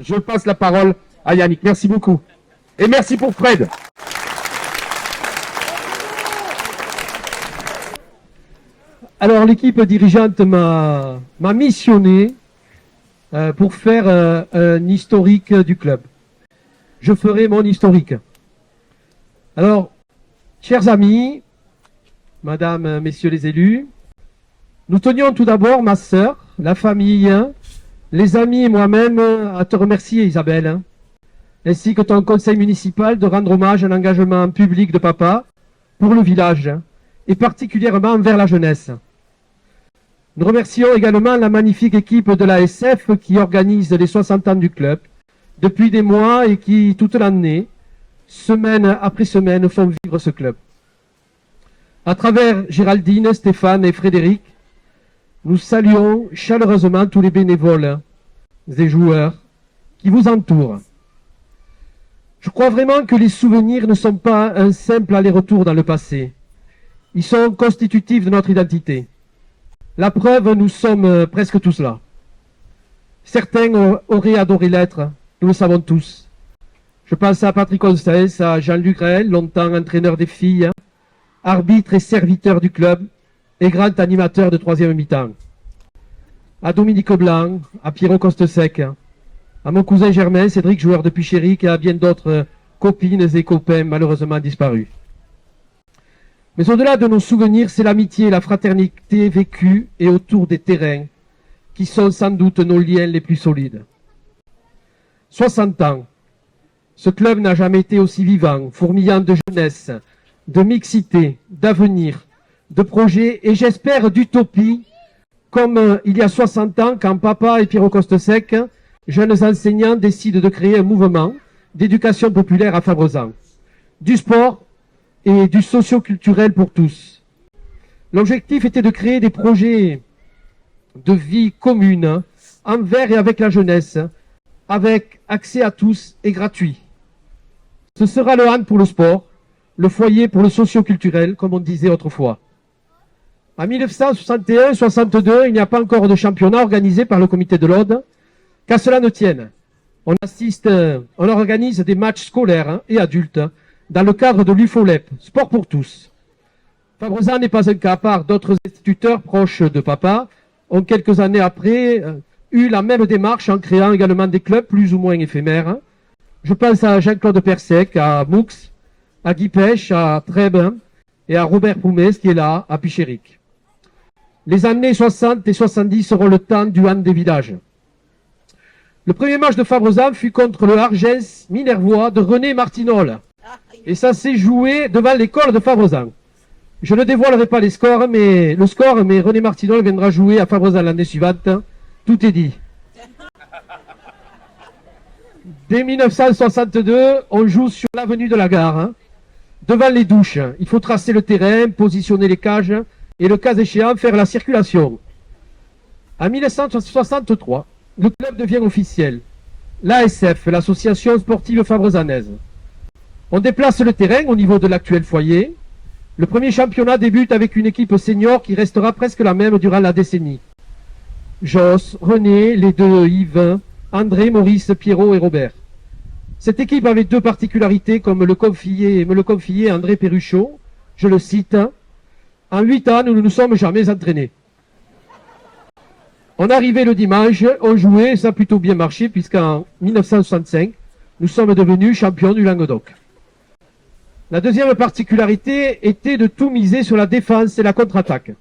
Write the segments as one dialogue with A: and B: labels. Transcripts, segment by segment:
A: Je passe la parole à Yannick. Merci beaucoup. Et merci pour Fred.
B: Alors l'équipe dirigeante m'a missionné pour faire un historique du club. Je ferai mon historique. Alors, chers amis, madame, messieurs les élus, nous tenions tout d'abord, ma sœur, la famille, les amis et moi-même à te remercier, Isabelle, ainsi que ton conseil municipal de rendre hommage à l'engagement public de papa pour le village et particulièrement envers la jeunesse. Nous remercions également la magnifique équipe de l'ASF qui organise les 60 ans du club depuis des mois et qui, toute l'année, semaine après semaine, font vivre ce club. À travers Géraldine, Stéphane et Frédéric, nous saluons chaleureusement tous les bénévoles et joueurs qui vous entourent. Je crois vraiment que les souvenirs ne sont pas un simple aller-retour dans le passé. Ils sont constitutifs de notre identité. La preuve, nous sommes presque tous là. Certains auraient adoré l'être, nous le savons tous. Je pense à Patrick Constance, à Jean-Luc Raël, longtemps entraîneur des filles, arbitre et serviteur du club et grand animateur de troisième mi-temps. À Dominique Blanc, à Pierrot Costesec, à mon cousin Germain, Cédric, joueur de Pichéric, et à bien d'autres copines et copains malheureusement disparus. Mais au-delà de nos souvenirs, c'est l'amitié et la fraternité vécue et autour des terrains qui sont sans doute nos liens les plus solides. 60 ans. Ce club n'a jamais été aussi vivant, fourmillant de jeunesse, de mixité, d'avenir, de projets et j'espère d'utopie, comme il y a 60 ans quand papa et Pierrot Costesec, jeunes enseignants, décident de créer un mouvement d'éducation populaire à Fabrezan. Du sport et du socio-culturel pour tous. L'objectif était de créer des projets de vie commune envers et avec la jeunesse, avec accès à tous et gratuit. Ce sera le hand pour le sport, le foyer pour le socio-culturel, comme on disait autrefois. En 1961-62, il n'y a pas encore de championnat organisé par le comité de l'Aude. Qu'à cela ne tienne, on organise des matchs scolaires et adultes dans le cadre de l'UFOLEP, Sport pour tous. Fabrezan n'est pas un cas à part. D'autres instituteurs proches de papa ont quelques années après eu la même démarche en créant également des clubs plus ou moins éphémères. Je pense à Jean-Claude Persec, à Moux, à Guy Pêche, à Trèbes et à Robert Poumès qui est là, à Pichéric. Les années 60 et 70 seront le temps du hand des villages. Le premier match de Fabrezan fut contre le Argens Minervois de René Martinol. Et ça s'est joué devant l'école de Fabrezan. Je ne dévoilerai pas le score, mais René Martinol viendra jouer à Fabrezan l'année suivante. Tout est dit. Dès 1962, on joue sur l'avenue de la Gare, devant les douches. Il faut tracer le terrain, positionner les cages et le cas échéant faire la circulation. En 1963, le club devient officiel. L'ASF, l'association sportive fabrezanaise. On déplace le terrain au niveau de l'actuel foyer. Le premier championnat débute avec une équipe senior qui restera presque la même durant la décennie. Joss, René, les deux Yves, André, Maurice, Pierrot et Robert. Cette équipe avait deux particularités comme me le confiait André Perruchot. Je le cite. En 8 ans, nous ne nous sommes jamais entraînés. On arrivait le dimanche, on jouait, ça a plutôt bien marché puisqu'en 1965, nous sommes devenus champions du Languedoc. La deuxième particularité était de tout miser sur la défense et la contre-attaque.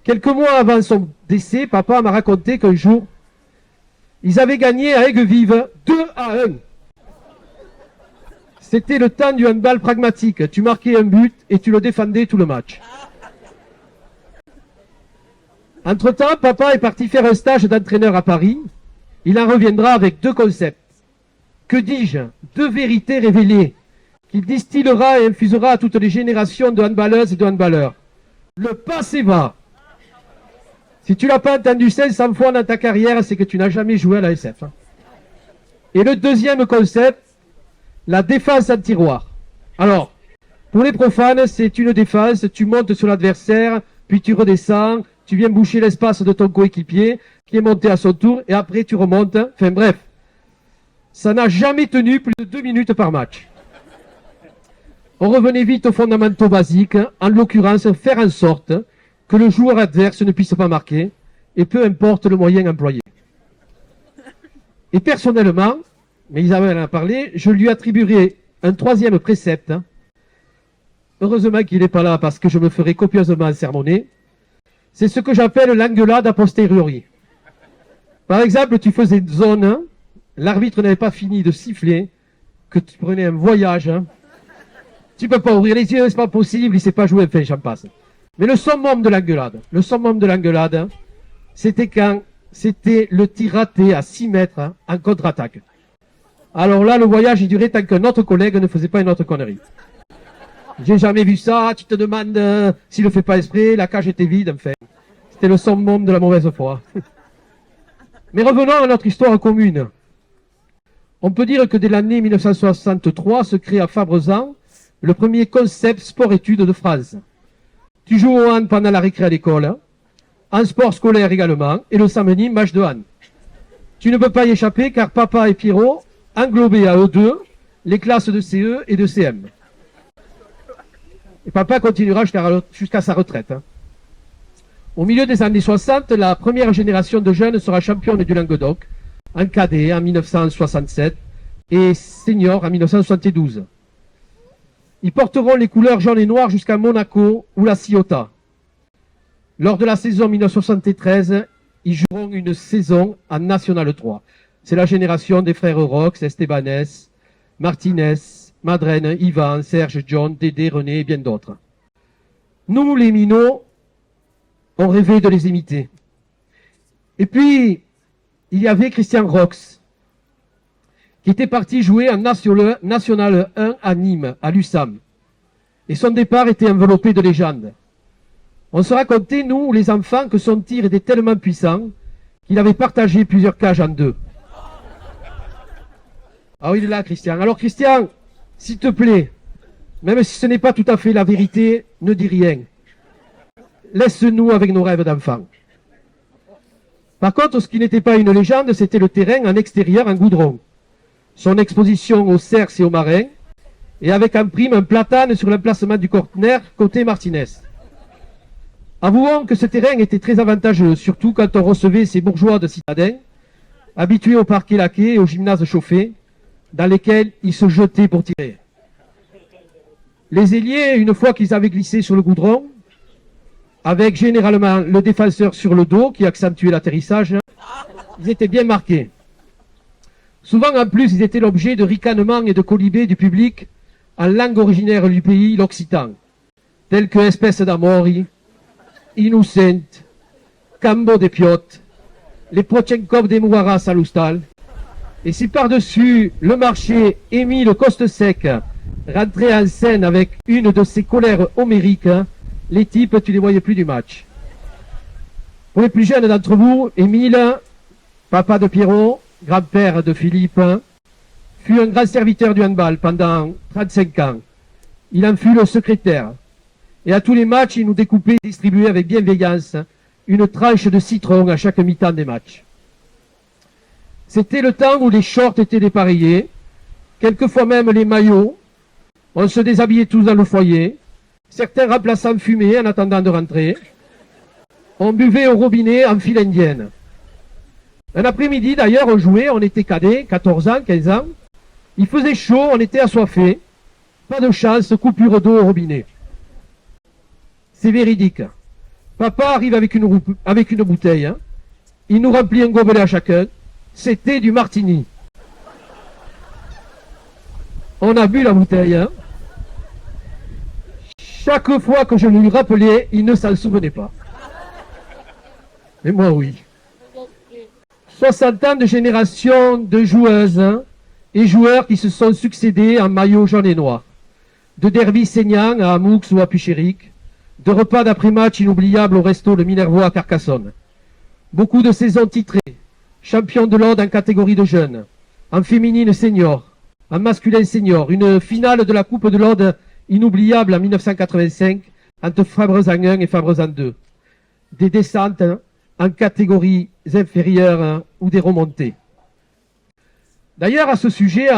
B: Quelques mois avant son décès, papa m'a raconté qu'un jour, ils avaient gagné à Aigues-Vives 2-1. C'était le temps du handball pragmatique. Tu marquais un but et tu le défendais tout le match. Entre-temps, papa est parti faire un stage d'entraîneur à Paris. Il en reviendra avec 2 concepts. Que dis-je? 2 vérités révélées qu'il distillera et infusera à toutes les générations de handballeuses et de handballeurs. Le passé va. Si tu l'as pas entendu 500 fois dans ta carrière, c'est que tu n'as jamais joué à la SF. Et le deuxième concept, la défense en tiroir. Alors, pour les profanes, c'est une défense, tu montes sur l'adversaire, puis tu redescends, tu viens boucher l'espace de ton coéquipier, qui est monté à son tour, et après tu remontes. Enfin bref, Ça n'a jamais tenu plus de 2 minutes par match. On revenait vite aux fondamentaux basiques, en l'occurrence faire en sorte que le joueur adverse ne puisse pas marquer, et peu importe le moyen employé. Et personnellement, mais Isabelle en a parlé, je lui attribuerai un 3e précepte. Heureusement qu'il n'est pas là parce que je me ferai copieusement sermonner. C'est ce que j'appelle l'engueulade a posteriori. Par exemple, tu faisais une zone, l'arbitre n'avait pas fini de siffler, que tu prenais un voyage. Tu peux pas ouvrir les yeux, c'est pas possible, il sait pas jouer, enfin j'en passe. Mais le summum de l'engueulade, c'était quand c'était le tir raté à 6 mètres en contre-attaque. Alors là, le voyage, il durait tant qu'un autre collègue ne faisait pas une autre connerie. J'ai jamais vu ça, tu te demandes s'il le fait pas exprès, la cage était vide, enfin. C'était le summum de la mauvaise foi. Mais revenons à notre histoire commune. On peut dire que dès l'année 1963 se crée à Fabrezan le premier concept sport-études de France. Tu joues au hand pendant la récré à l'école, en sport scolaire également, et le samedi, match de hand. Tu ne peux pas y échapper car papa et Pierrot englobaient à eux deux les classes de CE et de CM. Et papa continuera jusqu'à sa retraite. Au milieu des années 60, la première génération de jeunes sera championne du Languedoc, en cadet en 1967 et senior en 1972. Ils porteront les couleurs jaune et noir jusqu'à Monaco ou la Ciotat. Lors de la saison 1973, ils joueront une saison en National 3. C'est la génération des frères Rox, Estebanès, Martinez, Madrène, Yvan, Serge, John, Dédé, René et bien d'autres. Nous, les minots, on rêvait de les imiter. Et puis, il y avait Christian Rox, qui était parti jouer en National 1 à Nîmes, à l'USAM. Et son départ était enveloppé de légendes. On se racontait, nous, les enfants, que son tir était tellement puissant qu'il avait partagé plusieurs cages en deux. Ah oui, il est là, Christian. Alors, Christian, s'il te plaît, même si ce n'est pas tout à fait la vérité, ne dis rien. Laisse-nous avec nos rêves d'enfants. Par contre, ce qui n'était pas une légende, c'était le terrain en extérieur en goudron. Son exposition au cerfs et aux marins, et avec en prime un platane sur l'emplacement du corner côté Martinez. Avouons que ce terrain était très avantageux, surtout quand on recevait ces bourgeois de citadins, habitués au parquet laqué et au gymnase chauffé, dans lesquels ils se jetaient pour tirer. Les ailiers, une fois qu'ils avaient glissé sur le goudron, avec généralement le défenseur sur le dos qui accentuait l'atterrissage, ils étaient bien marqués. Souvent en plus, ils étaient l'objet de ricanements et de colibés du public en langue originaire du pays, l'occitan, tels que espèce d'amori, innocent, cambo des piottes, les Prochenkov des Mouaras à l'Oustal. Et si par-dessus le marché Émile Coste-Sec rentrait en scène avec une de ses colères homériques, les types, tu les voyais plus du match. Pour les plus jeunes d'entre vous, Émile, papa de Pierrot, grand-père de Philippe, fut un grand serviteur du handball pendant 35 ans. Il en fut le secrétaire. Et à tous les matchs, il nous découpait et distribuait avec bienveillance une tranche de citron à chaque mi-temps des matchs. C'était le temps où les shorts étaient dépareillés, quelquefois même les maillots. On se déshabillait tous dans le foyer. Certains remplaçants fumaient en attendant de rentrer. On buvait au robinet en file indienne. Un après-midi, d'ailleurs, on jouait, on était cadets, 14 ans, 15 ans. Il faisait chaud, on était assoiffés. Pas de chance, coupure d'eau au robinet. C'est véridique. Papa arrive avec une bouteille. Il nous remplit un gobelet à chacun. C'était du martini. On a bu la bouteille. Chaque fois que je lui rappelais, il ne s'en souvenait pas. Mais moi, oui. 60 ans de génération de joueuses et joueurs qui se sont succédés en maillot jaune et noir. De derby saignant à Amoux ou à Puchéric, de repas d'après-match inoubliables au resto de Minervois à Carcassonne. Beaucoup de saisons titrées, champion de l'Aude en catégorie de jeunes, en féminine senior, en masculin senior, une finale de la Coupe de l'Aude inoubliable en 1985 entre Fabrezan 1 et Fabrezan 2. Des descentes en catégories inférieures ou des remontées. D'ailleurs, à ce sujet,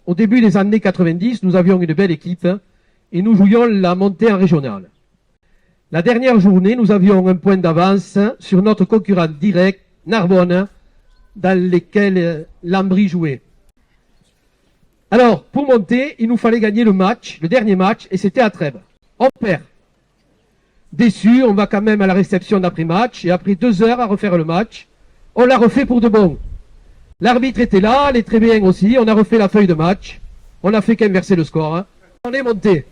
B: au début des années 90, nous avions une belle équipe et nous jouions la montée en régionale. La dernière journée, nous avions un point d'avance sur notre concurrent direct, Narbonne, dans lesquels Lambry jouait. Alors, pour monter, il nous fallait gagner le dernier match, et c'était à Trèbes. On perd. Déçu, on va quand même à la réception d'après-match, et après 2 heures à refaire le match, on l'a refait pour de bon. L'arbitre était là, les Trébéens aussi, on a refait la feuille de match, on a fait qu'inverser le score. Hein. On est monté.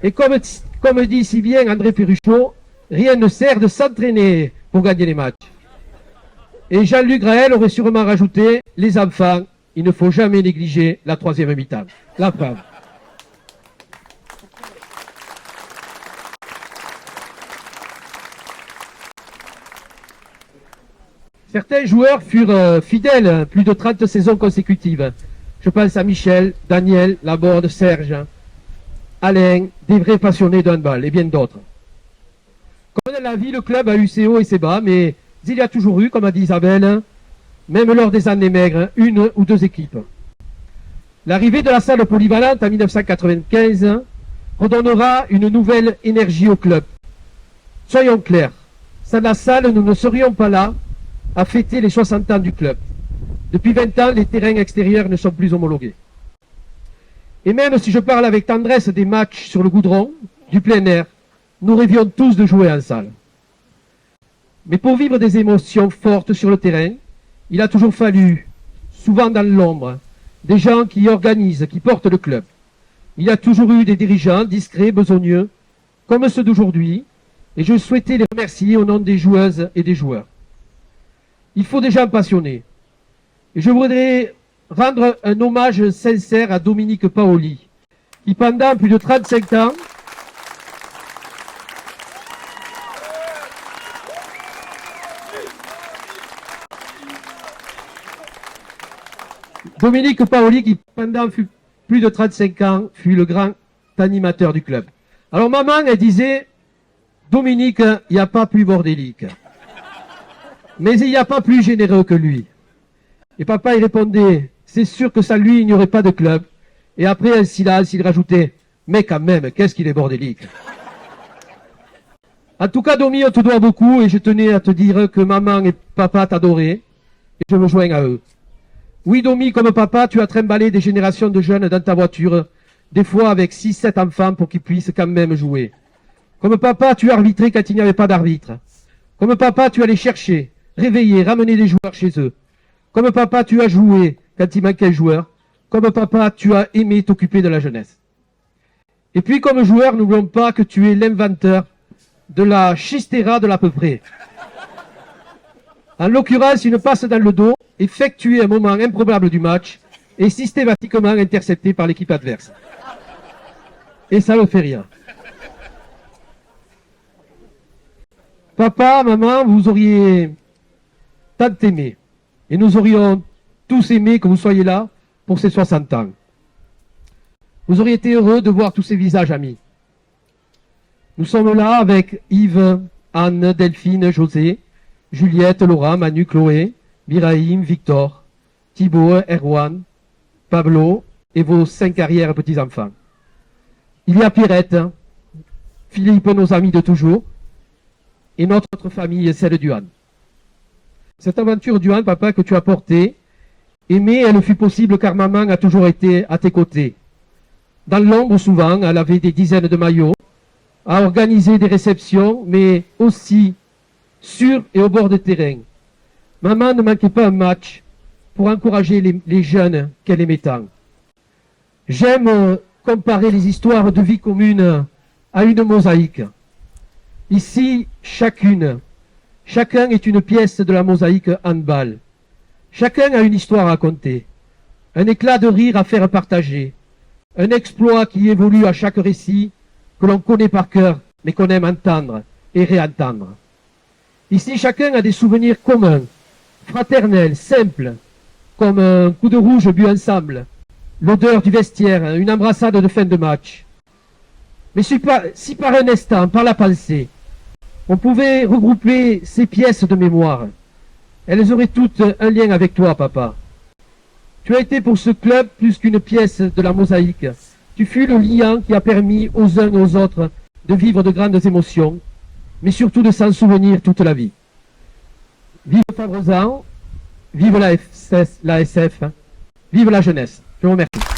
B: Et comme dit si bien André Perruchot, rien ne sert de s'entraîner pour gagner les matchs. Et Jean-Luc Graël aurait sûrement rajouté, les enfants, il ne faut jamais négliger la 3e mi-temps. La preuve. Certains joueurs furent fidèles plus de 30 saisons consécutives. Je pense à Michel, Daniel, Laborde, Serge, Alain, des vrais passionnés de handball et bien d'autres. Comme dans la vie, le club a eu ses hauts et ses bas, mais il y a toujours eu, comme a dit Isabelle, même lors des années maigres, 1 ou 2 équipes. L'arrivée de la salle polyvalente en 1995 redonnera une nouvelle énergie au club. Soyons clairs, sans la salle, nous ne serions pas là à fêter les 60 ans du club. Depuis 20 ans, les terrains extérieurs ne sont plus homologués. Et même si je parle avec tendresse des matchs sur le goudron, du plein air, nous rêvions tous de jouer en salle. Mais pour vivre des émotions fortes sur le terrain, il a toujours fallu, souvent dans l'ombre, des gens qui organisent, qui portent le club. Il y a toujours eu des dirigeants discrets, besogneux, comme ceux d'aujourd'hui, et je souhaitais les remercier au nom des joueuses et des joueurs. Il faut des gens passionnés. Et je voudrais rendre un hommage sincère à Dominique Paoli, qui pendant plus de 35 ans Dominique Paoli, qui pendant plus de 35 ans, fut le grand animateur du club. Alors maman, elle disait, Dominique, il n'y a pas plus bordélique. Mais il n'y a pas plus généreux que lui. Et papa, il répondait, c'est sûr que sans lui, il n'y aurait pas de club. Et après un silence, il rajoutait, mais quand même, qu'est-ce qu'il est bordélique. En tout cas, Domi, on te doit beaucoup, et je tenais à te dire que maman et papa t'adoraient, et je me joins à eux. Oui, Domi, comme papa, tu as trimballé des générations de jeunes dans ta voiture, des fois avec 6-7 enfants pour qu'ils puissent quand même jouer. Comme papa, tu as arbitré quand il n'y avait pas d'arbitre. Comme papa, tu allais chercher, réveiller, ramener des joueurs chez eux. Comme papa, tu as joué quand il manquait un joueur. Comme papa, tu as aimé t'occuper de la jeunesse. Et puis, comme joueur, n'oublions pas que tu es l'inventeur de la chistera de l'à peu près. En l'occurrence, une passe dans le dos, effectuée à un moment improbable du match, et systématiquement interceptée par l'équipe adverse. Et ça ne fait rien. Papa, maman, vous auriez tant aimé. Et nous aurions tous aimé que vous soyez là pour ces 60 ans. Vous auriez été heureux de voir tous ces visages amis. Nous sommes là avec Yves, Anne, Delphine, José, Juliette, Laura, Manu, Chloé, Biraïm, Victor, Thibaut, Erwan, Pablo et vos 5 arrière-petits-enfants. Il y a Pierrette, Philippe, nos amis de toujours, et notre famille, celle du Han. Cette aventure du Han, papa, que tu as portée, aimée, elle fut possible car maman a toujours été à tes côtés. Dans l'ombre, souvent, elle avait des dizaines de maillots, à organiser des réceptions, mais aussi sur et au bord des terrains. Maman ne manquait pas un match pour encourager les jeunes qu'elle aimait tant. J'aime comparer les histoires de vie commune à une mosaïque. Ici, chacun est une pièce de la mosaïque handball. Chacun a une histoire à raconter, un éclat de rire à faire partager, un exploit qui évolue à chaque récit que l'on connaît par cœur, mais qu'on aime entendre et réentendre. Ici, chacun a des souvenirs communs, fraternels, simples, comme un coup de rouge bu ensemble, l'odeur du vestiaire, une embrassade de fin de match. Mais si par un instant, par la pensée, on pouvait regrouper ces pièces de mémoire, elles auraient toutes un lien avec toi, papa. Tu as été pour ce club plus qu'une pièce de la mosaïque. Tu fus le liant qui a permis aux uns et aux autres de vivre de grandes émotions, mais surtout de s'en souvenir toute la vie. Vive Fabrezan, vive la SF, vive la jeunesse. Je vous remercie.